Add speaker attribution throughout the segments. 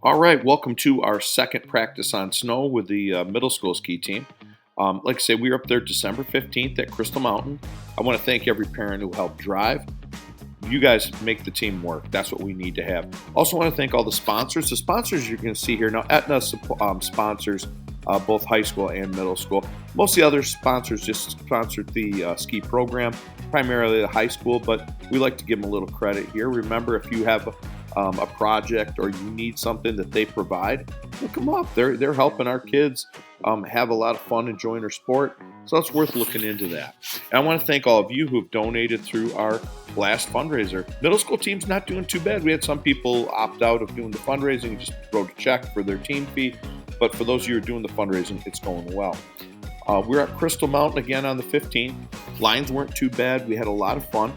Speaker 1: All right, welcome to our second practice on snow with the middle school ski team. Like I said, we were up there December 15th at Crystal Mountain. I want to thank every parent who helped drive. You guys make the team work. That's what we need to have. Also, want to thank all the sponsors. The sponsors you're going to see here now, Aetna sponsors both high school and middle school. Most of the other sponsors just sponsored the ski program, primarily the high school, but we like to give them a little credit here. Remember, if you have a project or you need something that they provide, look them up. They're helping our kids have a lot of fun enjoying their sport. So it's worth looking into that. And I want to thank all of you who've donated through our last fundraiser. Middle school team's not doing too bad. We had some people opt out of doing the fundraising and just wrote a check for their team fee. But for those of you who are doing the fundraising, it's going well. We're at Crystal Mountain again on the 15th. Lines weren't too bad. We had a lot of fun.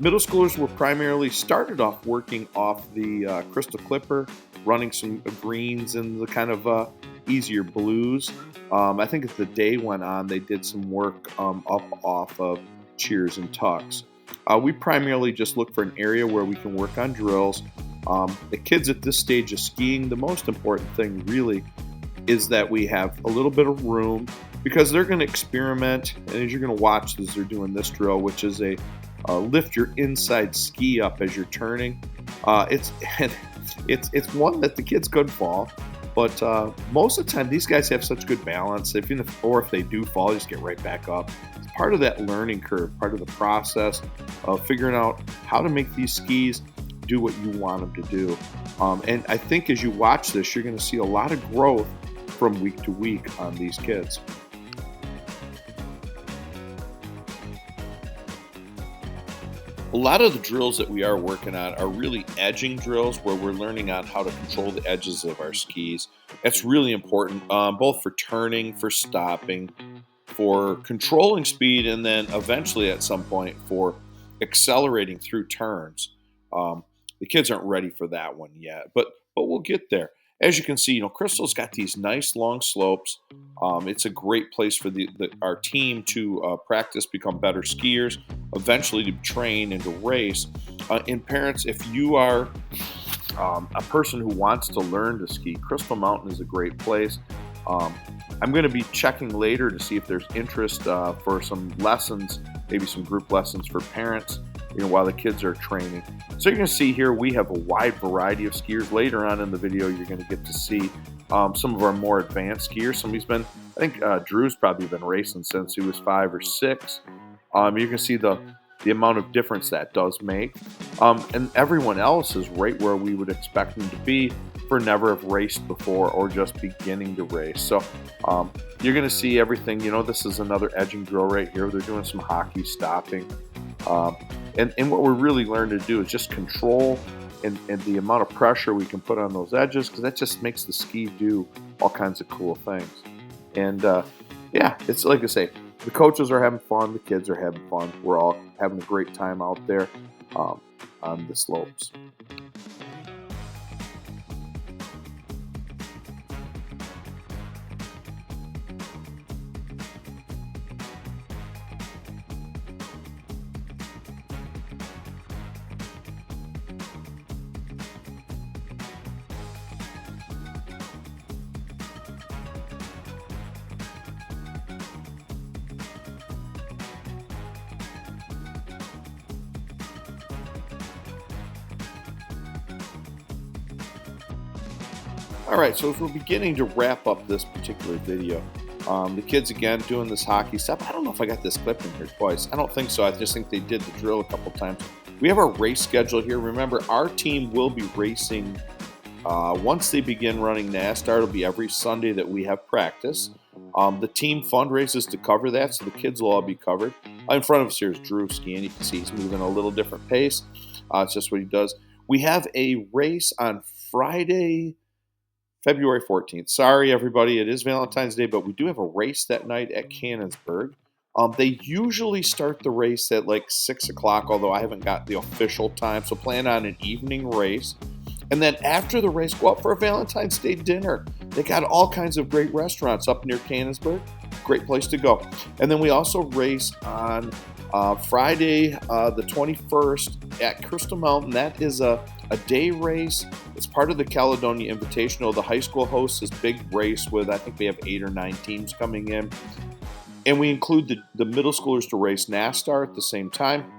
Speaker 1: Middle schoolers were primarily started off working off the Crystal Clipper, running some greens and the kind of easier blues. I think as the day went on, they did some work up off of Cheers and Tucks. We primarily just look for an area where we can work on drills. The kids at this stage of skiing, the most important thing really is that we have a little bit of room because they're going to experiment. And as you're going to watch as they're doing this drill, which is a lift your inside ski up as you're turning. It's one that the kids could fall, but most of the time these guys have such good balance. If they do fall, just get right back up. It's part of that learning curve, part of the process of figuring out how to make these skis do what you want them to do. And I think as you watch this, you're going to see a lot of growth from week to week on these kids. A lot of the drills that we are working on are really edging drills where we're learning on how to control the edges of our skis. That's really important, both for turning, for stopping, for controlling speed, and then eventually at some point for accelerating through turns. The kids aren't ready for that one yet, but we'll get there. As you can see, Crystal's got these nice long slopes. It's a great place for our team to practice, become better skiers, eventually to train and to race. And parents, if you are a person who wants to learn to ski, Crystal Mountain is a great place. I'm going to be checking later to see if there's interest for some lessons, maybe some group lessons for parents, while the kids are training. So you're going to see here we have a wide variety of skiers. Later on in the video, you're going to get to see some of our more advanced skiers. Somebody's been, I think Drew's probably been racing since he was 5 or 6. You can see the amount of difference that does make. And everyone else is right where we would expect them to be for never have raced before or just beginning to race. So you're going to see everything. This is another edging drill right here. They're doing some hockey stopping. And what we're really learning to do is just control and the amount of pressure we can put on those edges, because that just makes the ski do all kinds of cool things. And it's like I say, the coaches are having fun, the kids are having fun. We're all having a great time out there on the slopes. All right, so as we're beginning to wrap up this particular video, the kids again doing this hockey stuff. I don't know if I got this clip in here twice. I don't think so. I just think they did the drill a couple times. We have our race schedule here. Remember, our team will be racing once they begin running NASTAR. It'll be every Sunday that we have practice. The team fundraises to cover that, so the kids will all be covered. In front of us here is Drew skiing. You can see he's moving a little different pace. It's just what he does. We have a race on Friday, February 14th. Sorry, everybody, it is Valentine's Day, but we do have a race that night at Cannonsburg. They usually start the race at like 6 o'clock, although I haven't got the official time, so plan on an evening race. And then after the race, go out for a Valentine's Day dinner. They got all kinds of great restaurants up near Cannonsburg. Great place to go. And then we also race on Friday, the 21st at Crystal Mountain. That is a day race. It's part of the Caledonia Invitational. The high school hosts this big race with, I think we have 8 or 9 teams coming in. And we include the middle schoolers to race NASTAR at the same time.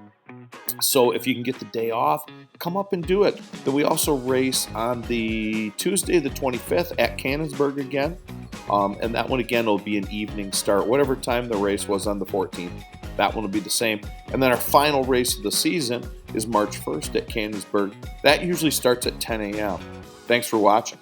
Speaker 1: So if you can get the day off, come up and do it. Then we also race on the Tuesday, the 25th at Cannonsburg again. And that one again will be an evening start, whatever time the race was on the 14th. That one will be the same. And then our final race of the season is March 1st at Cannonsburg. That usually starts at 10 a.m. Thanks for watching.